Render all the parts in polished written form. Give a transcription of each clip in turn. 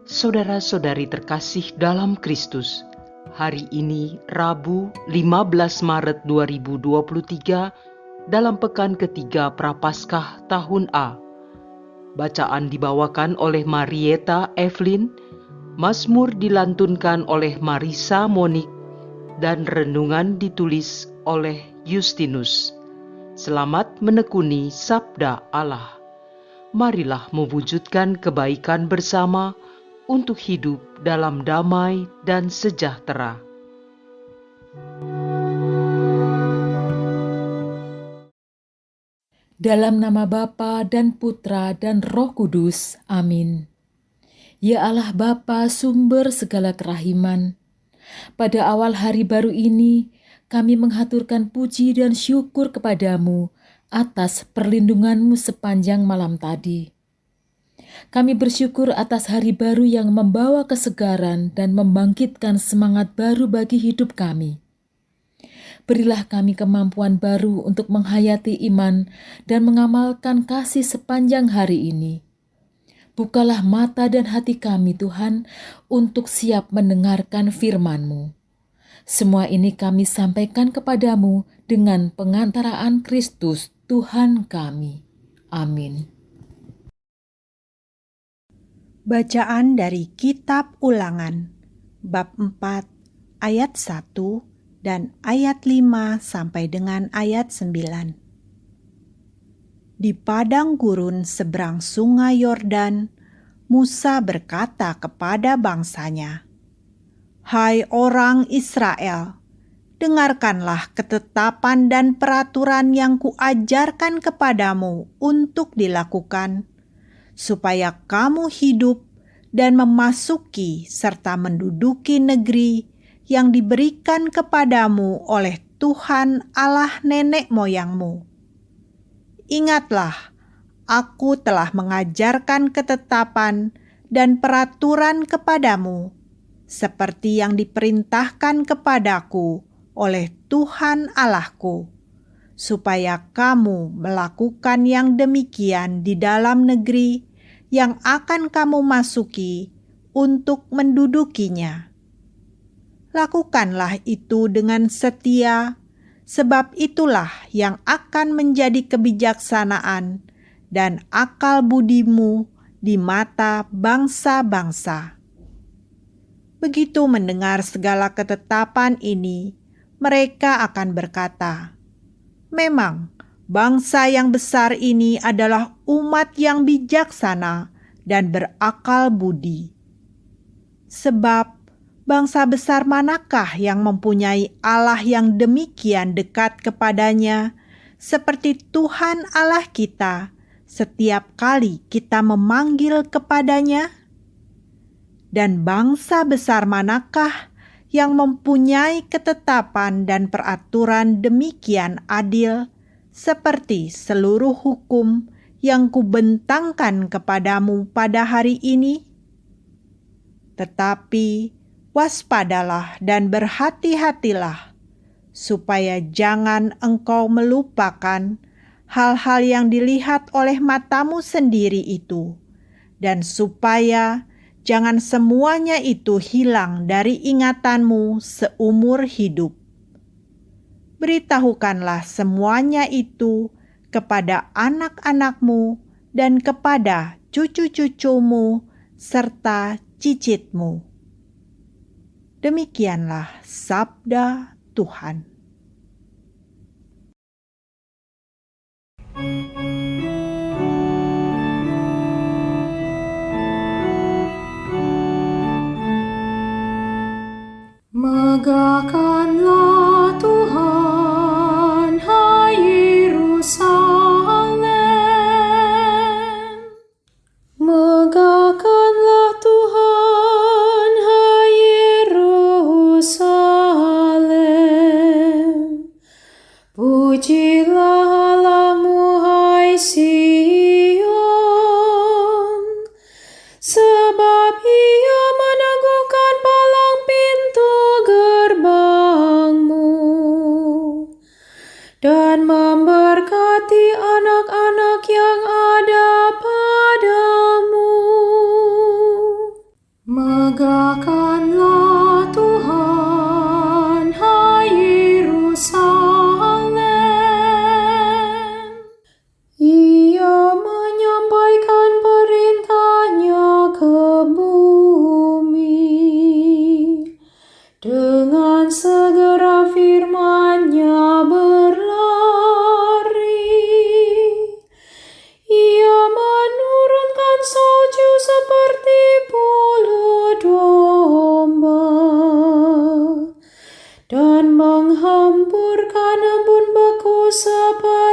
Saudara-saudari terkasih dalam Kristus, hari ini Rabu 15 Maret 2023 dalam pekan ketiga Prapaskah tahun A. Bacaan dibawakan oleh Marieta Evelyn, Mazmur dilantunkan oleh Marisa Monik, dan renungan ditulis oleh Justinus. Selamat menekuni Sabda Allah. Marilah mewujudkan kebaikan bersama untuk hidup dalam damai dan sejahtera. Dalam nama Bapa dan Putra dan Roh Kudus. Amin. Ya Allah Bapa, sumber segala kerahiman, pada awal hari baru ini kami menghaturkan puji dan syukur kepadamu atas perlindunganmu sepanjang malam tadi. Kami bersyukur atas hari baru yang membawa kesegaran dan membangkitkan semangat baru bagi hidup kami. Berilah kami kemampuan baru untuk menghayati iman dan mengamalkan kasih sepanjang hari ini. Bukalah mata dan hati kami, Tuhan, untuk siap mendengarkan firman-Mu. Semua ini kami sampaikan kepadamu dengan pengantaraan Kristus, Tuhan kami. Amin. Bacaan dari Kitab Ulangan, bab 4, ayat 1 dan ayat 5 sampai dengan ayat 9. Di padang gurun seberang sungai Yordan, Musa berkata kepada bangsanya, "Hai orang Israel, dengarkanlah ketetapan dan peraturan yang kuajarkan kepadamu untuk dilakukan, supaya kamu hidup dan memasuki serta menduduki negeri yang diberikan kepadamu oleh Tuhan Allah nenek moyangmu. Ingatlah, aku telah mengajarkan ketetapan dan peraturan kepadamu, seperti yang diperintahkan kepadaku oleh Tuhan Allahku, supaya kamu melakukan yang demikian di dalam negeri yang akan kamu masuki untuk mendudukinya. Lakukanlah itu dengan setia, sebab itulah yang akan menjadi kebijaksanaan dan akal budimu di mata bangsa-bangsa." Begitu mendengar segala ketetapan ini, mereka akan berkata, "Memang bangsa yang besar ini adalah umat yang bijaksana dan berakal budi. Sebab bangsa besar manakah yang mempunyai Allah yang demikian dekat kepadanya, seperti Tuhan Allah kita setiap kali kita memanggil kepadanya? Dan bangsa besar manakah yang mempunyai ketetapan dan peraturan demikian adil, seperti seluruh hukum yang kubentangkan kepadamu pada hari ini? Tetapi waspadalah dan berhati-hatilah, supaya jangan engkau melupakan hal-hal yang dilihat oleh matamu sendiri itu, dan supaya jangan semuanya itu hilang dari ingatanmu seumur hidup. Beritahukanlah semuanya itu kepada anak-anakmu dan kepada cucu-cucumu serta cicitmu." Demikianlah sabda Tuhan. Megahkanlah Tuhan, hai Yerusalem. Megahkanlah Tuhan, hai Yerusalem. Pujilah Allahmu, hai Sion, sebab Ia meneguhkan palang pintu gerbangmu dan memberkati anak-anak yang ada padamu.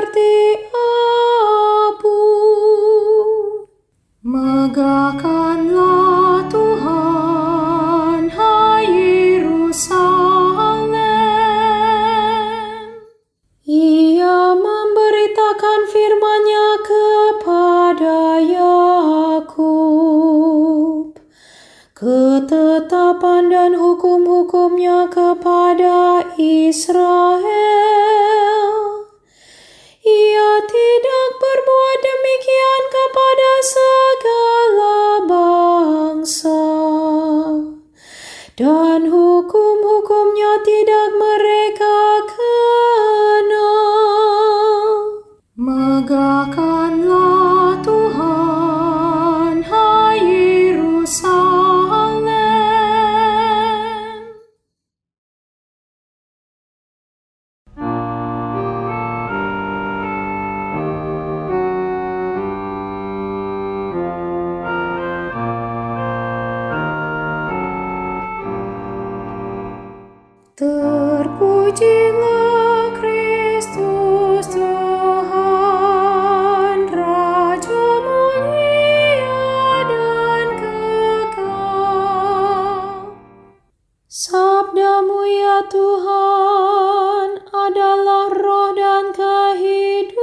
seperti abu. Megahkanlah Tuhan, hai Yerusalem. Ia memberitakan firman-Nya kepada Yakub, ketetapan dan hukum-hukum-Nya kepada Israel. Ia tidak berbuat demikian kepada segala bangsa, dan hukum-hukum-Nya tidak mereka kenal. Megahkanlah Tuhan, hai Yerusalem. Terpujilah Kristus Tuhan, Raja mulia dan kekal. Sabda-Mu ya Tuhan adalah roh dan kehidupan.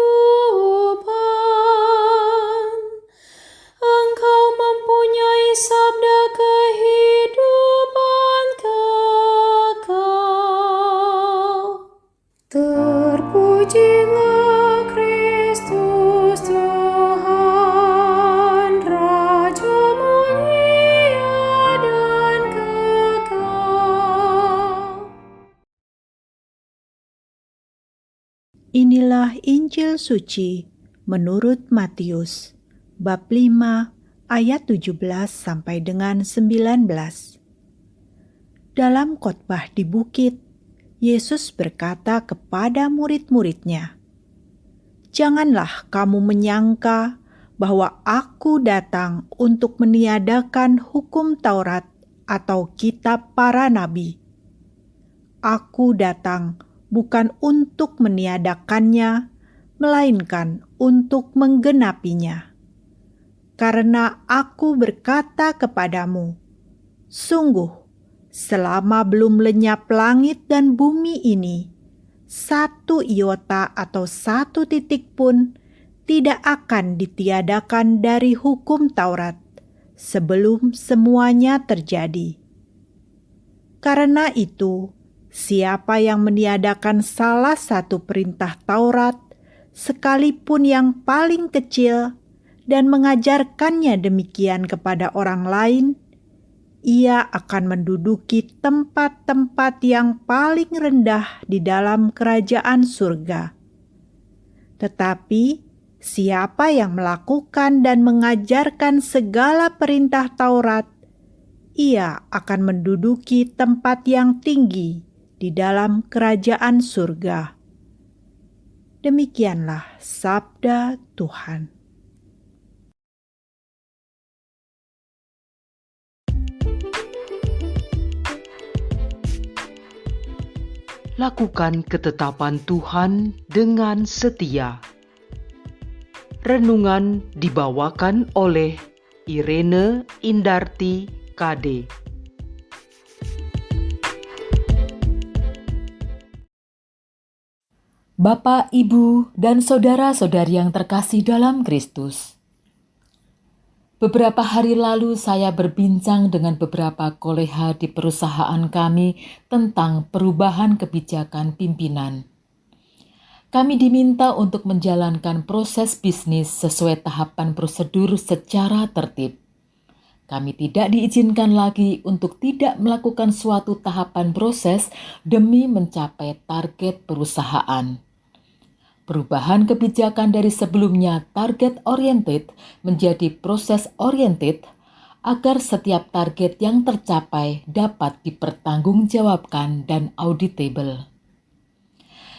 Engkau mempunyai sabda kehidupan kekal. Terpujilah Kristus Tuhan, Raja mulia dan kekal. Inilah Injil suci menurut Matius, bab 5 ayat 17 sampai dengan 19. Dalam khotbah di bukit, Yesus berkata kepada murid-murid-Nya, "Janganlah kamu menyangka bahwa Aku datang untuk meniadakan hukum Taurat atau kitab para nabi. Aku datang bukan untuk meniadakannya, melainkan untuk menggenapinya. Karena Aku berkata kepadamu, sungguh, selama belum lenyap langit dan bumi ini, satu iota atau satu titik pun tidak akan ditiadakan dari hukum Taurat sebelum semuanya terjadi. Karena itu, siapa yang meniadakan salah satu perintah Taurat, sekalipun yang paling kecil, dan mengajarkannya demikian kepada orang lain, ia akan menduduki tempat-tempat yang paling rendah di dalam kerajaan surga. Tetapi siapa yang melakukan dan mengajarkan segala perintah Taurat, ia akan menduduki tempat yang tinggi di dalam kerajaan surga." Demikianlah sabda Tuhan. Lakukan ketetapan Tuhan dengan setia. Renungan dibawakan oleh Irene Indarti KD. Bapak, Ibu, dan saudara-saudari yang terkasih dalam Kristus. Beberapa hari lalu saya berbincang dengan beberapa koleha di perusahaan kami tentang perubahan kebijakan pimpinan. Kami diminta untuk menjalankan proses bisnis sesuai tahapan prosedur secara tertib. Kami tidak diizinkan lagi untuk tidak melakukan suatu tahapan proses demi mencapai target perusahaan. Perubahan kebijakan dari sebelumnya target oriented menjadi proses oriented agar setiap target yang tercapai dapat dipertanggungjawabkan dan auditable.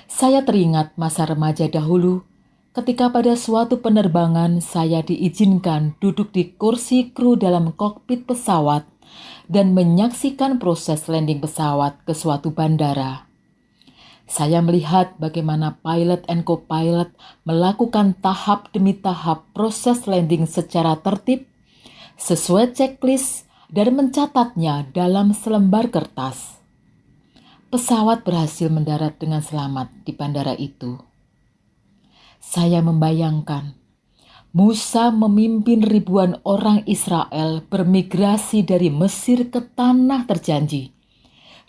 Saya teringat masa remaja dahulu ketika pada suatu penerbangan saya diizinkan duduk di kursi kru dalam kokpit pesawat dan menyaksikan proses landing pesawat ke suatu bandara. Saya melihat bagaimana pilot and co-pilot melakukan tahap demi tahap proses landing secara tertib, sesuai checklist, dan mencatatnya dalam selembar kertas. Pesawat berhasil mendarat dengan selamat di bandara itu. Saya membayangkan Musa memimpin ribuan orang Israel bermigrasi dari Mesir ke tanah terjanji.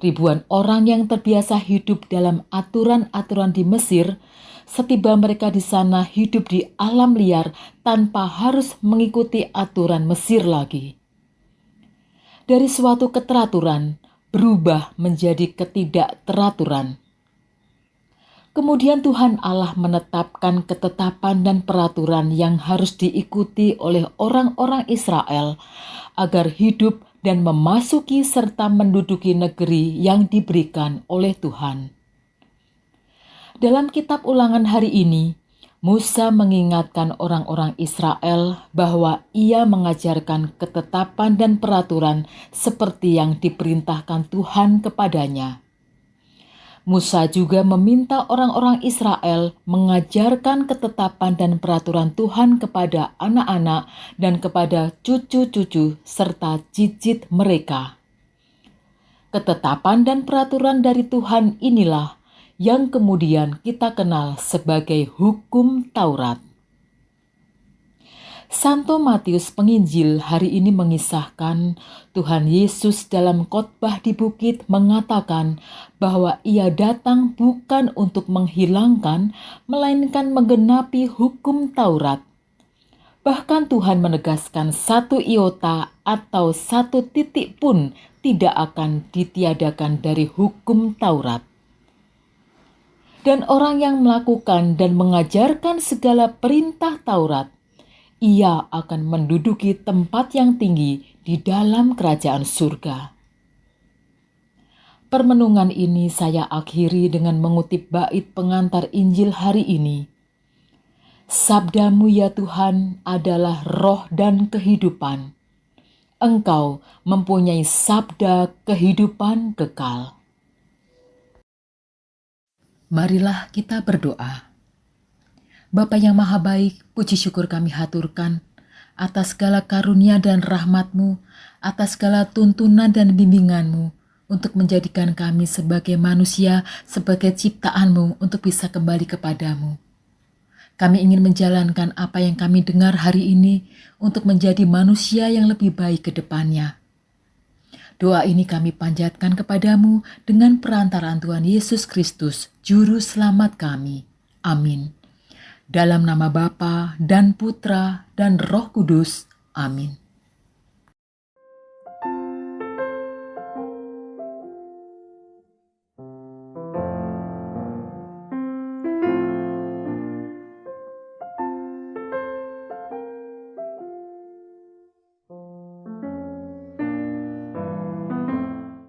Ribuan orang yang terbiasa hidup dalam aturan-aturan di Mesir, setiba mereka di sana hidup di alam liar tanpa harus mengikuti aturan Mesir lagi. Dari suatu keteraturan berubah menjadi ketidakteraturan. Kemudian Tuhan Allah menetapkan ketetapan dan peraturan yang harus diikuti oleh orang-orang Israel agar hidup dan memasuki serta menduduki negeri yang diberikan oleh Tuhan. Dalam kitab Ulangan hari ini, Musa mengingatkan orang-orang Israel bahwa ia mengajarkan ketetapan dan peraturan seperti yang diperintahkan Tuhan kepadanya. Musa juga meminta orang-orang Israel mengajarkan ketetapan dan peraturan Tuhan kepada anak-anak dan kepada cucu-cucu serta cicit mereka. Ketetapan dan peraturan dari Tuhan inilah yang kemudian kita kenal sebagai hukum Taurat. Santo Matius Penginjil hari ini mengisahkan Tuhan Yesus dalam khotbah di bukit mengatakan bahwa ia datang bukan untuk menghilangkan, melainkan menggenapi hukum Taurat. Bahkan Tuhan menegaskan 1 iota atau 1 titik pun tidak akan ditiadakan dari hukum Taurat. Dan orang yang melakukan dan mengajarkan segala perintah Taurat, ia akan menduduki tempat yang tinggi di dalam kerajaan surga. Permenungan ini saya akhiri dengan mengutip bait pengantar Injil hari ini. Sabdamu ya Tuhan adalah roh dan kehidupan. Engkau mempunyai sabda kehidupan kekal. Marilah kita berdoa. Bapa yang maha baik, puji syukur kami haturkan atas segala karunia dan rahmat-Mu, atas segala tuntunan dan bimbingan-Mu untuk menjadikan kami sebagai manusia, sebagai ciptaan-Mu untuk bisa kembali kepadamu. Kami ingin menjalankan apa yang kami dengar hari ini untuk menjadi manusia yang lebih baik ke depannya. Doa ini kami panjatkan kepadamu dengan perantaraan Tuhan Yesus Kristus, Juru Selamat kami. Amin. Dalam nama Bapa dan Putra dan Roh Kudus. Amin.